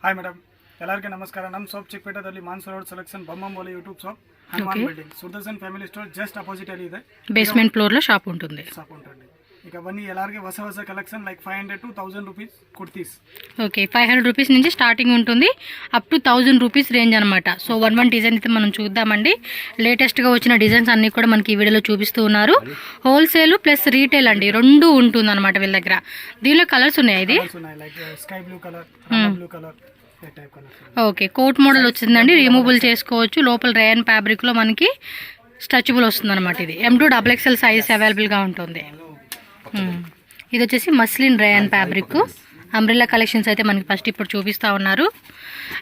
Hi madam, ಎಲ್ಲರಿಗೂ ನಮಸ್ಕಾರ. ನಮ್ಮ ಶಾಪ್ ಚಿಕ್ಕಪೇಟೆದಲ್ಲಿ Mansoor road selection Bommamboli YouTube shop Hanuman building Sudarshan family store just opposite ಅಲ್ಲಿ ಇದೆ. బేస్మెంట్ ఫ్లోర్ లో షాప్ ఉంటుంది. ಈಗ ಬನ್ನಿ ಎಲ್ಲರಿಗೆ ಹೊಸ collection like 500 to 1000 rupees kurtis. Okay, 500 rupees నుంచి స్టార్టింగ్ ఉంటుంది అప్ టు 1000 రూపీస్ రేంజ్ అనమాట. సో వన్ డిజైన్ అయితే మనం చూద్దామండి. లేటెస్ట్గా వచ్చిన డిజైన్స్ అన్నీ కూడా మనకి ఈ వీడియోలో చూపిస్తూ ఉన్నారు. హోల్సేల్ ప్లస్ రీటైల్ అండి, రెండు ఉంటుంది అనమాట వీళ్ళ దగ్గర. దీనిలో కలర్స్ ఉన్నాయి. ఇది sky blue colour, blue colour. Okay, coat model వచ్చిందండి. రిమూవబుల్ చేసుకోవచ్చు. లోపల రేయన్ ఫ్యాబ్రిక్ లో మనకి స్ట్రెచబుల్ వస్తుంది అనమాట. ఇది M2 XXL సైజ్ అవైలబుల్ గా ఉంటుంది. ఇది వచ్చేసి muslin rayon fabric. Umbrella collections అయితే మనకి ఫస్ట్ ఇప్పుడు చూపిస్తా ఉన్నారు.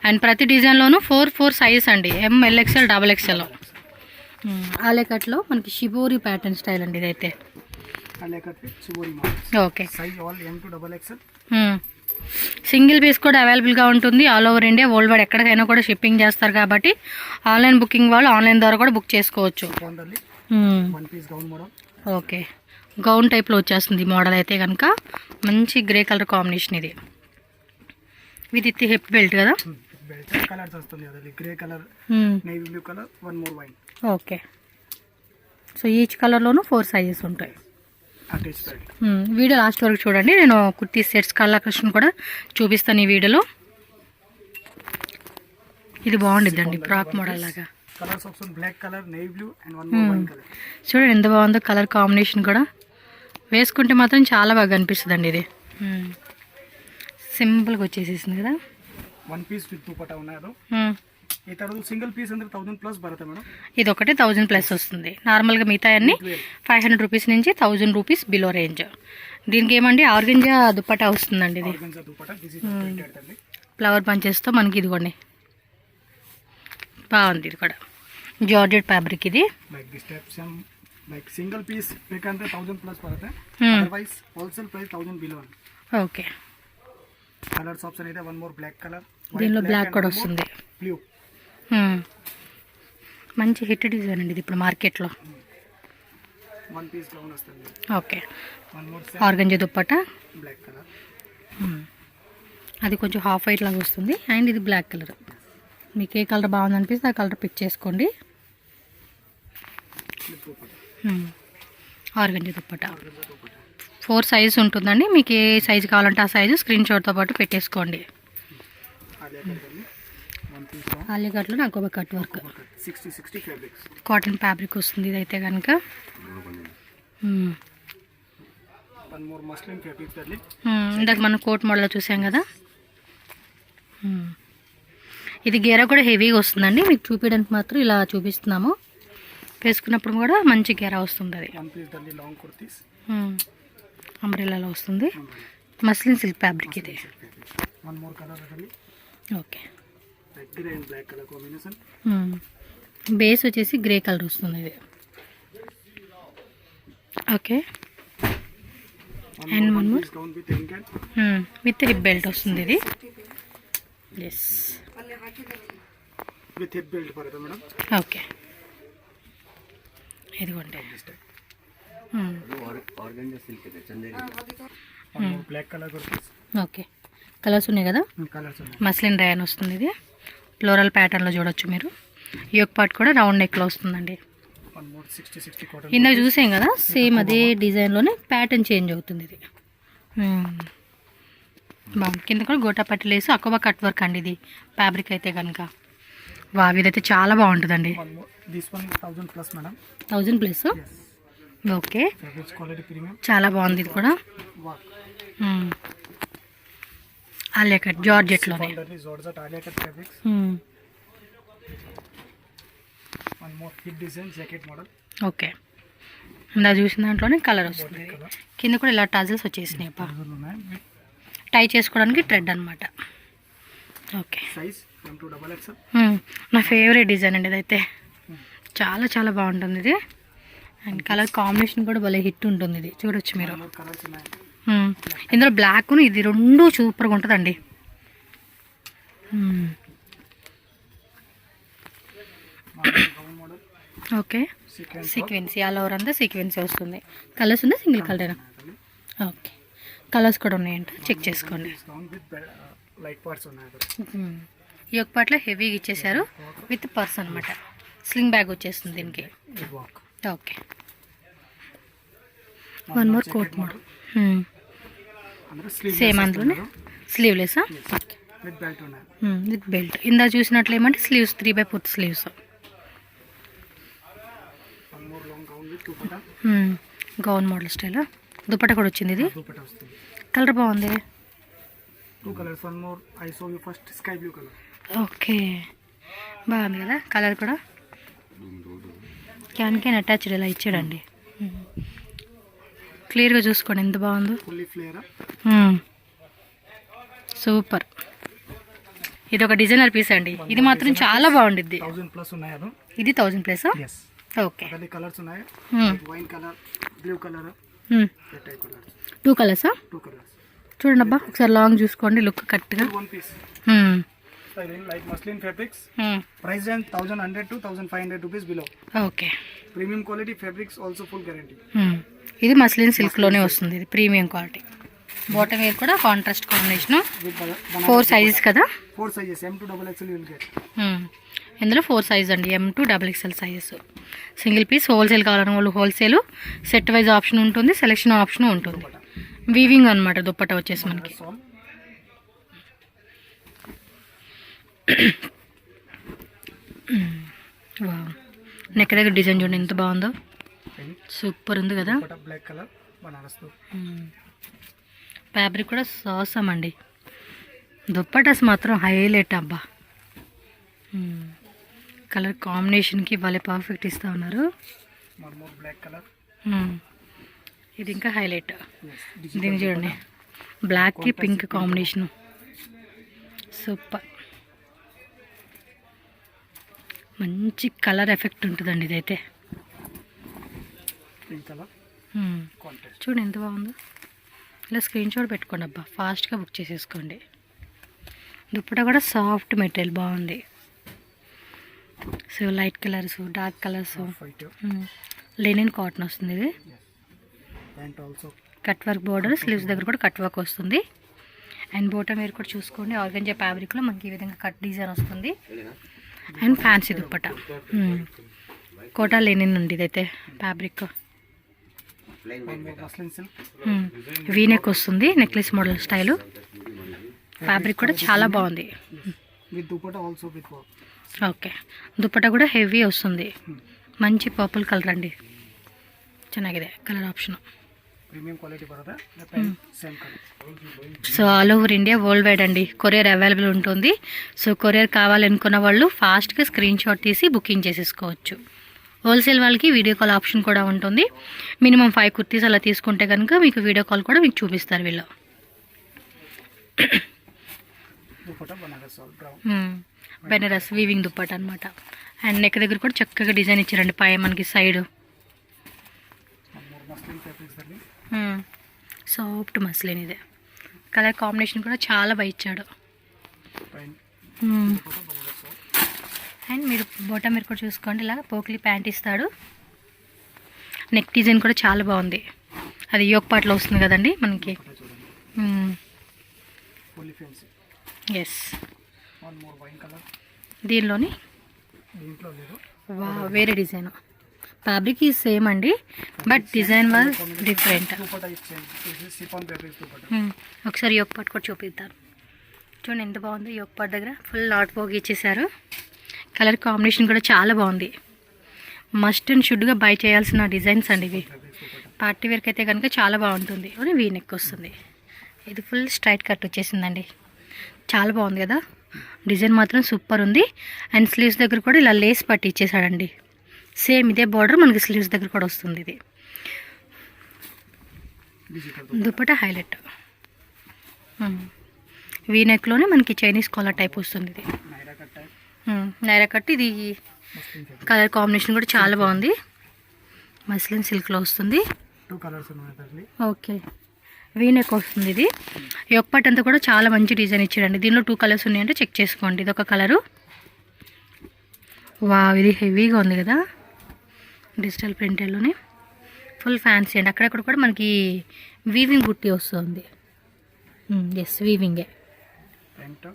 అండ్ ప్రతి డిజైన్ లోను 4 సైజ్ అండి, M, LXL, XXL. ఆలేకట్లో మనకి షిబోరి ప్యాటర్న్ స్టైల్ అండి ఇదైతే. ఓకే, సింగిల్ పీస్ కూడా అవైలబుల్గా ఉంటుంది. All over India, world wide ఎక్కడికైనా కూడా షిప్పింగ్ చేస్తారు కాబట్టి ఆన్లైన్ బుకింగ్ వాళ్ళు ఆన్లైన్ ద్వారా కూడా బుక్ చేసుకోవచ్చు. ఓకే, గౌన్ టైప్లో వచ్చేస్తుంది మోడల్ అయితే కనుక. మంచి గ్రే కలర్ కాంబినేషన్ ఇది. విత్ హిప్ బెల్ట్ కదా. ఓకే, సో ఈచ్ కలర్లోనూ 4 సైజెస్ ఉంటాయి. వీడియో లాస్ట్ వరకు చూడండి. నేను కుర్తీ సెట్స్ కలెక్షన్ కూడా చూపిస్తాను ఈ వీడియోలో. ఇది బాగుండిద్దండి, ఫ్రాక్ మోడల్ లాగా. చూడండి ఎంత బాగుందో కలర్ కాంబినేషన్ కూడా. వేసుకుంటే మాత్రం చాలా బాగా అనిపిస్తుంది అండి. ఇది సింపుల్గా వచ్చేసేసింది కదా. సింగిల్ పీస్ ಅಂದ್ರೆ 1000 ప్లస్ బರುತ್ತೆ మేడం. ఇది ఒకటి 1000 ప్లస్ వస్తుంది. నార్మల్గా మిగతా అన్ని 500 రూపీస్ నుంచి 1000 రూపీస్ బిలో రేంజ్. దీనికి ఏమండి ఆర్గంజా దుప్పటా వస్తుందండి. ఇది ఫ్లవర్ పంచెస్తో మనకి ఇదిగోండి బాగుంది. ఇది కూడా జార్జెట్ ఫ్యాబ్రిక్. ఇది సింగిల్ పీస్ ಬೇಕಂದ್ರೆ 1000 ప్లస్ ಬರುತ್ತೆ. Otherwise wholesale price 1000 below. Okay, colours option అయితే వన్ మోర్ బ్లాక్ కలర్. దీనిలో బ్లాక్ కూడా వస్తుంది. బ్లూ మంచి హిట్ డిజైన్ అండి ఇది ఇప్పుడు మార్కెట్లో. Okay, organza dupatta black colour. అది కొంచెం హాఫ్ వైట్ లాగా వస్తుంది. అండ్ ఇది బ్లాక్ కలర్. మీకు ఏ కలర్ బాగుంది అనిపిస్తే ఆ కలర్ పిక్ చేసుకోండి. ఆర్గంజా దుప్పటా 4 సైజ్ ఉంటుందండి. మీకు ఏ సైజు కావాలంటే ఆ సైజు స్క్రీన్ షాట్తో పాటు పెట్టేసుకోండి. ఆలిగట్లో నాకు ఒక కట్ వర్క్ కాటన్ ఫ్యాబ్రిక్ వస్తుంది. ఇదైతే కనుక ఇందాక మనం కోట్ మోడల్ చూసాం కదా. ఇది గేరా కూడా హెవీగా వస్తుందండి. మీకు చూపించడానికి మాత్రం ఇలా చూపిస్తున్నాము. వేసుకున్నప్పుడు కూడా మంచి గేరా వస్తుంది. అది అంబ్రెల్లాలో వస్తుంది. మస్లిన్ సిల్క్ ఫ్యాబ్రిక్ ఇది. ఓకే, బేస్ వచ్చేసి గ్రే కలర్ వస్తుంది ఇది. Okay, and one more with hip belt వస్తుంది. ఇది ఎస్ ఓకే, ఇదిగోండి. ఓకే, కలర్స్ ఉన్నాయి కదా. మస్లిన్ రేయన్ వస్తుంది. ఇది ఫ్లోరల్ ప్యాటర్న్లో చూడొచ్చు మీరు. యోక్ పార్ట్ కూడా రౌండ్ నెక్లో వస్తుందండి. ఇందాక చూసాం కదా, సేమ్ అదే డిజైన్లోనే ప్యాటర్న్ చేంజ్ అవుతుంది. ఇది బాగుంది. కింద కూడా గోటా పట్టి లేసి అకోబా కట్ వర్క్ అండి. ఇది ఫ్యాబ్రిక్ అయితే కనుక ఇదైతే చాలా బాగుంటుందండి. 1000 ప్లస్. ఓకే, చాలా బాగుంది. ఇది కూడా ఆలియాకట్ జార్జెట్లోనే. ఓకే, ఇందా చూసిన దాంట్లోనే కలర్ వస్తుంది. కింద కూడా ఇలా టజల్స్ వచ్చేసినాయి. టై చేసుకోవడానికి థ్రెడ్ అనమాట. ఓకే, నా ఫేవరెట్ డిజైన్ అండి ఇదైతే. చాలా చాలా బాగుంటుంది ఇది. అండ్ కలర్ కాంబినేషన్ కూడా భలే హిట్ ఉంటుంది. ఇది చూడొచ్చు మీరు. ఇందులో బ్లాక్ ఇది రెండు సూపర్గా ఉంటుందండి. ఓకే, సీక్వెన్సీ ఆల్ ఓవర్ అంతా సీక్వెన్సీ వస్తుంది. కలర్స్ ఉందా సింగిల్ కలరేనా? ఓకే, కలర్స్ కూడా ఉన్నాయంట, చెక్ చేసుకోండి. లైట్ పార్ట్స్ ఉన్నాయి అది. ఈ యొక్క పాటలో హెవీగా ఇచ్చేసారు విత్ పర్స్ అనమాట. స్లింగ్ బ్యాగ్ వచ్చేస్తుంది దీనికి. ఇది వాక్. Okay, one more coat model. ಅಂದ್ರೆ స్లీవ్ సేమ్ అందులోనే స్లీవ్లెస్ విత్ బెల్ట్ ఉన్నాయి. With belt. ఇందా చూసినట్లు ఏమంటే sleeves 3/4 sleeves. One more long gown with dupatta. Gown model style dupatta కూడా వచ్చింది. ఇది దుపట్టా వస్తుంది. కలర్ బాగుంది. 2 colours. One more I show you first sky blue colour. Okay, బాగుంది కదా కలర్ కూడా. క్యాన్ అటాచ్డ్ ఇలా ఇచ్చాడండి. క్లియర్గా చూసుకోండి ఎంత బాగుందో. Fully flare. సూపర్. ఇది ఒక డిజైనర్ పీస్ అండి. ఇది మాత్రం చాలా బాగుండిద్ది. 1000 ప్లస్ ఉన్నాయి అది. ఇది 1000 ప్లస్. yes. ఓకే, అదే కలర్స్ ఉన్నాయి. వైన్ కలర్, బ్లూ కలర్, ఈ టైప్ కలర్స్. 2 కలర్సా? 2 కలర్స్. చూడండి అబ్బా ఒకసారి లాంగ్ చూసుకోండి లుక్ కరెక్ట్గా. One piece styling like muslin fabrics. Price range 1100 to 1500 rupees below. Okay, Premium quality fabrics also full guarantee. ఇది మస్లిన్ సిల్క్లోనే వస్తుంది. ఇది ప్రీమియం క్వాలిటీ. బాటమ్ వేర్ కూడా కాంట్రాస్ట్ కాంబినేషన్. With 4 సైజెస్ కదా. 4 sizes, M to XXL you will get. ఇందులో 4 size అండి, M to XXL sizes. Single piece wholesale కావాలని వాళ్ళు wholesale, set wise option ఉంటుంది, సెలెక్షన్ ఆప్షన్ ఉంటుంది. వీవింగ్ అనమాట దుప్పట్టా వచ్చేసి మనకి. నెక్ దగ్గర డిజైన్ చూడండి ఎంత బాగుందో. సూపర్ ఉంది కదా. Black colour Banaras. ఫ్యాబ్రిక్ కూడా సాసం అండి. దుప్పటాస్ మాత్రం హైలైట్ అబ్బా. కలర్ కాంబినేషన్కి భలే పర్ఫెక్ట్ ఇస్తూ ఉన్నారు. Black colour. ఇది ఇంకా హైలైట్. దీన్ని చూడండి బ్లాక్కి పింక్ కాంబినేషను. సూపర్, మంచి కలర్ ఎఫెక్ట్ ఉంటుందండి ఇదైతే. Pink colour. చూడండి ఎంత బాగుందో. ఇలా స్క్రీన్ షాట్ పెట్టుకోండి అబ్బా, ఫాస్ట్గా బుక్ చేసేసుకోండి. దుప్పటా కూడా సాఫ్ట్ మెటీరియల్ బాగుంది. So light colours, dark colours, linen cotton వస్తుంది. ఇది కట్ వర్క్ బోర్డర్, స్లీవ్స్ దగ్గర కూడా కట్ వర్క్ వస్తుంది. అండ్ బాటమ్ వేర్ కూడా చూసుకోండి, ఆర్గంజా ఫ్యాబ్రిక్లో మనకి ఈ విధంగా కట్ డిజైన్ వస్తుంది. And fancy dupatta, Kota linen ఉంది ఇదైతే ఫ్యాబ్రిక్. వీనెక్ వస్తుంది, నెక్లెస్ మోడల్ స్టైలు. ఫ్యాబ్రిక్ కూడా చాలా బాగుంది. ఓకే, దుప్పటా కూడా హెవీ వస్తుంది. మంచి పర్పుల్ కలర్ అండి, ಚೆನ್ನಾಗಿದೆ colour option. So all over India world wide అండి కొరియర్ అవైలబుల్ ఉంటుంది. సో కొరియర్ కావాలనుకున్న వాళ్ళు ఫాస్ట్గా స్క్రీన్ షాట్ తీసి బుకింగ్ చేసేసుకోవచ్చు. హోల్సేల్ వాళ్ళకి వీడియో కాల్ ఆప్షన్ కూడా ఉంటుంది. మినిమం 5 కుర్తీస్ అలా తీసుకుంటే కనుక మీకు వీడియో కాల్ కూడా మీకు చూపిస్తారు వీళ్ళు. బెనారస్ వీవింగ్ దుప్పట అనమాట. అండ్ నెక్ దగ్గర కూడా చక్కగా డిజైన్ ఇచ్చారండి పై మనకి సైడ్. సాఫ్ట్ మస్లిన్ ఇదే. కలర్ కాంబినేషన్ కూడా చాలా బాగా ఇచ్చాడు. అండ్ మీరు బోటా మీరు కూడా చూసుకోండి, ఇలా పోక్లీ ప్యాంట్ ఇస్తాడు. నెక్ డిజైన్ కూడా చాలా బాగుంది. అది యోక్ పార్ట్లో వస్తుంది కదండి మనకి. ఎస్, దీనిలోని వేరే డిజైన్. ఫ్యాబ్రిక్ ఈ సేమ్ అండి, బట్ డిజైన్ వాజ్ డిఫరెంట్. ఒకసారి యోక్ పార్ట్ కూడా చూపిద్దాం. చూడండి ఎంత బాగుంది. యోక్ పార్ట్ దగ్గర ఫుల్ నాట్ పోగ్ ఇచ్చేసారు. కలర్ కాంబినేషన్ కూడా చాలా బాగుంది. మస్ట్ అండ్ షుడ్గా బై చేయాల్సిన డిజైన్స్ అండి ఇవి. పార్టీ వేర్కి అయితే కనుక చాలా బాగుంటుంది. వీ నెక్ వస్తుంది. ఇది ఫుల్ స్ట్రైట్ కట్ వచ్చేసిందండి, చాలా బాగుంది కదా. డిజైన్ మాత్రం సూపర్ ఉంది. అండ్ స్లీవ్స్ దగ్గర కూడా ఇలా లేస్ పట్టి ఇచ్చేసాడండి. సేమ్ ఇదే బార్డర్ మనకి స్లీవ్స్ దగ్గర కూడా వస్తుంది. ఇది దుపట్టా హైలైట్. వీ నెక్లోనే మనకి చైనీస్ కాలర్ టైప్ వస్తుంది. ఇది నైరా కట్. ఇది కలర్ కాంబినేషన్ కూడా చాలా బాగుంది. మస్లిన్ సిల్క్లో వస్తుంది. ఓకే, వీ నెక్ వస్తుంది. ఇది యోక్ పార్ట్ అంతా కూడా చాలా మంచి డిజైన్ ఇచ్చాడండి. దీనిలో 2 కలర్స్ ఉన్నాయంటే చెక్ చేసుకోండి. ఇది ఒక కలరు. ఇది హెవీగా ఉంది కదా, డిజిటల్ ప్రింటర్లోనే ఫుల్ ఫ్యాన్సీ అండి. అక్కడక్కడ కూడా మనకి వీవింగ్ బుట్టి వస్తుంది. ఎస్, వీవింగే. ప్యాంట్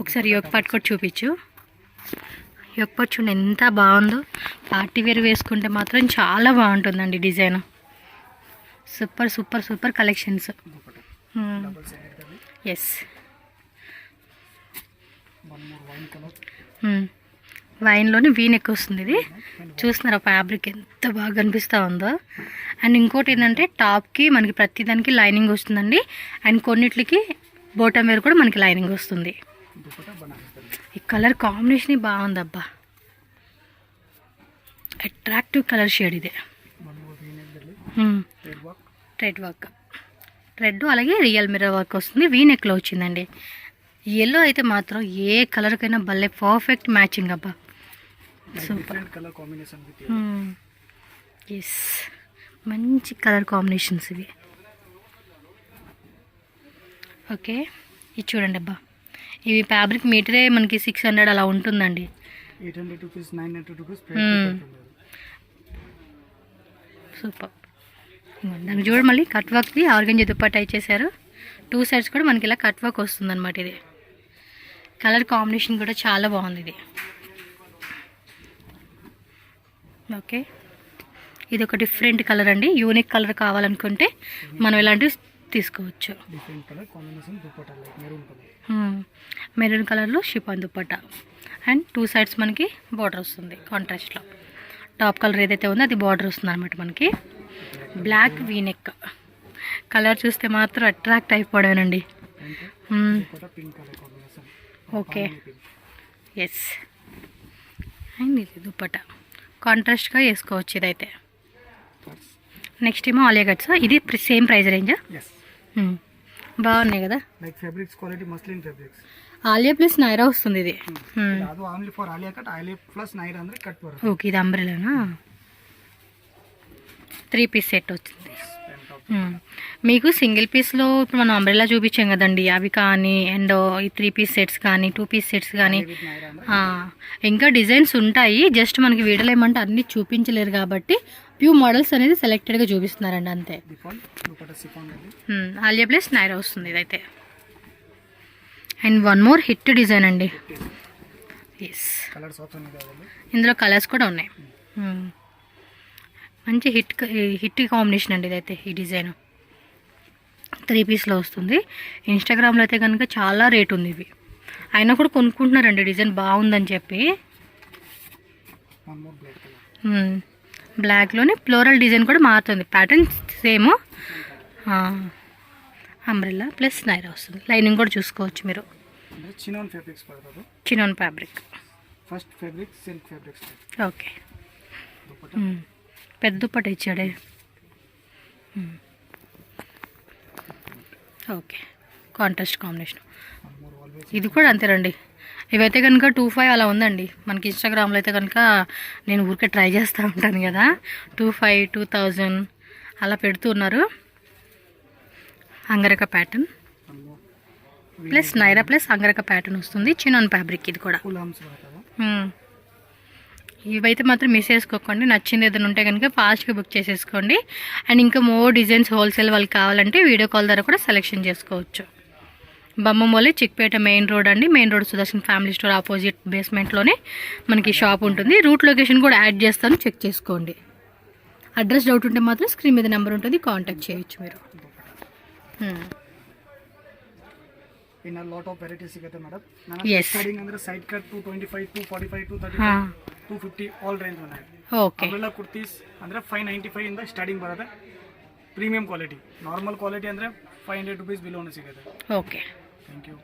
ఒకసారి యోగ పాట్ కూడా చూపించు. యోగ పాట్ చూడండి ఎంత బాగుందో. పార్టీ వేర్ వేసుకుంటే మాత్రం చాలా బాగుంటుందండి design. Super super super collections. Dupatta double side కది. Yes, one more wine colour. వైన్లోనే వీ నెక్ వస్తుంది. ఇది చూస్తున్నారా ఫ్యాబ్రిక్ ఎంత బాగా కనిపిస్తూ ఉందో. అండ్ ఇంకోటి ఏంటంటే టాప్కి మనకి ప్రతిదానికి లైనింగ్ వస్తుందండి. అండ్ కొన్నిట్లకి బోటమ్ వేర్ కూడా మనకి లైనింగ్ వస్తుంది. దుపట్టా బనారస్ కది. ఈ కలర్ కాంబినేషన్ బాగుందబ్బా. అట్రాక్టివ్ కలర్ షేడ్ ఇది. వన్ మోర్ వీ నెక్ కది. Red work. రెడ్ అలాగే రియల్ మిర్రర్ వర్క్ వస్తుంది. వీ నెక్లో వచ్చిందండి. ఎల్లో అయితే మాత్రం ఏ కలర్కైనా భలే పర్ఫెక్ట్ మ్యాచింగ్ అబ్బా. Different colour combination with yes, మంచి కలర్ కాంబినేషన్స్ ఇవి. ఓకే, ఇది చూడండి అబ్బా. ఇవి ఫ్యాబ్రిక్ మీటరే మనకి 600 అలా ఉంటుందండి. 800 రూపీస్ 900 రూపీస్. సూపర్. దానికి చూడండి మళ్ళీ కట్ వర్క్ది ఆర్గంజా దుపట్టా ఇచ్చేసారు. 2 సైడ్స్ కూడా మనకి ఇలా కట్ వర్క్ వస్తుంది అనమాట. ఇది కలర్ కాంబినేషన్ కూడా చాలా బాగుంది ఇది. ఓకే, ఇది ఒక డిఫరెంట్ కలర్ అండి. యూనిక్ కలర్ కావాలనుకుంటే మనం ఇలాంటివి తీసుకోవచ్చు. Different colour combination dupatta like maroon colour. Maroon కలర్లో షిఫాన్ దుపట్టా. అండ్ 2 సైడ్స్ మనకి బార్డర్ వస్తుంది కాంట్రాస్ట్లో. టాప్ కలర్ ఏదైతే ఉందో అది బార్డర్ వస్తుంది అనమాట మనకి. బ్లాక్ వీనెక్ కలర్ చూస్తే మాత్రం అట్రాక్ట్ అయిపోయానండి. Dupatta pink colour combination. Okay, yes. And ఇది దుపట్టా కాంట్రాస్ట్గా వేసుకోవచ్చు ఇదైతే. నెక్స్ట్ ఏమో ఆలియా కట్స్. ఇది సేమ్ ప్రైస్ రేంజా? ఎస్. బాగున్నాయి కదా. Like fabrics quality muslin fabrics. Alia plus Naira వస్తుంది ఇది. ಅದು only for Alia cut. Alia plus Naira ಅಂದ್ರೆ ಕಟ್ ಬರುತ್ತೆ. ఓకే, ఇది అంబ్రెలానా? 3 పీస్ సెట్ వచ్చింది. మీకు సింగిల్ పీస్లో ఇప్పుడు మనం అంబ్రెలా చూపించాం కదండి, అవి కానీ అండ్ ఈ 3 పీస్ సెట్స్ కానీ 2 పీస్ సెట్స్ కానీ విత్ నైరా ಅಂದ್ರೆ ఇంకా డిజైన్స్ ఉంటాయి. జస్ట్ మనకి వీడియోలో ఏమంటే అన్నీ చూపించలేరు కాబట్టి ఫ్యూ మోడల్స్ అనేది సెలెక్టెడ్గా చూపిస్తున్నారండి అంతే. డిఫాల్ట్ దుపట్టా సిఫాన్ ఉంది. ఆలియా ప్లస్ నైరా వస్తుంది ఇదైతే. And one more hit design అండి. ఎస్, కలర్స్ ఆప్షన్ ಇದೆ ಅದರಲ್ಲಿ. ఇందులో కలర్స్ కూడా ఉన్నాయి. మంచి హిట్ కాంబినేషన్ అండి ఇదైతే. ఈ డిజైన్ 3 పీస్లో వస్తుంది. ఇన్స్టాగ్రామ్లో అయితే కనుక చాలా రేట్ ఉంది ఇవి. అయినా కూడా కొనుక్కుంటున్నారండి డిజైన్ బాగుందని చెప్పి. One more black colour. బ్లాక్లోనే ఫ్లోరల్ డిజైన్ కూడా మారుతుంది. Pattern same. Umbrella plus Naira వస్తుంది. లైనింగ్ కూడా చూసుకోవచ్చు మీరు. ಅಂದ್ರೆ ಚಿನಾನ್ ಫ್ಯಾಬ್ರಿಕ್ಸ್ ಬರುತ್ತೆ. Chinon fabric. First fabric silk fabrics. Okay, dupatta పెద్ద దుప్పట ఇచ్చాడే. Okay, contrast combination. One more always. ఇది కూడా అంతేనండి. ఇవైతే కనుక 25 అలా ఉందండి మనకి. ఇన్స్టాగ్రామ్లో అయితే కనుక నేను ఊరికే ట్రై చేస్తూ ఉంటాను కదా, 2500 2000 అలా పెడుతూ ఉన్నారు. Angrakha pattern one more plus Naira plus angrakha pattern వస్తుంది. చినాన్ ఫ్యాబ్రిక్ ఇది కూడా. ఫుల్ ఆర్మ్స్ బರುತ್ತೆ. ఇవైతే మాత్రం మిస్ చేసుకోకండి. నచ్చింది ఏదైనా ఉంటే కనుక ఫాస్ట్గా బుక్ చేసేసుకోండి. అండ్ ఇంకా మోర్ డిజైన్స్ హోల్సేల్ వాళ్ళకి కావాలంటే వీడియో కాల్ ద్వారా కూడా సెలెక్షన్ చేసుకోవచ్చు. బొమ్మమోలి చిక్పేట మెయిన్ రోడ్ అండి. Main road Sudarshan family store opposite బేస్మెంట్లోనే మనకి షాప్ ఉంటుంది. రూట్ లొకేషన్ కూడా యాడ్ చేస్తాను, చెక్ చేసుకోండి. అడ్రస్ డౌట్ ఉంటే మాత్రం స్క్రీన్ మీద నెంబర్ ఉంటుంది, కాంటాక్ట్ చేయొచ్చు మీరు. ಇನ್ನ ಲಾಟ್ ಆಫ್ ವೆರೈಟೀಸ್ ಸಿಗುತ್ತೆ ಮೇಡಮ್. Yes. ಸ್ಟಾರ್ಟಿಂಗ್ ಅಂದ್ರೆ ಸೈಡ್ ಕಟ್ 225 245 235 250 ಆಲ್ ರೇಂಜ್ ఉన్నాయి. ఓకే, ಅವೆಲ್ಲ ಕುರ್ತೀಸ್ ಅಂದ್ರೆ 595 ಇಂದ ಸ್ಟಾರ್ಟಿಂಗ್ ಬರುತ್ತೆ. Premium quality. ನಾರ್ಮಲ್ ಕ್ವಾಲಿಟಿ ಅಂದ್ರೆ 500 ರೂಪೀಸ್ ಬಿಲೋನು ಸಿಗುತ್ತೆ. ఓకే. Thank you.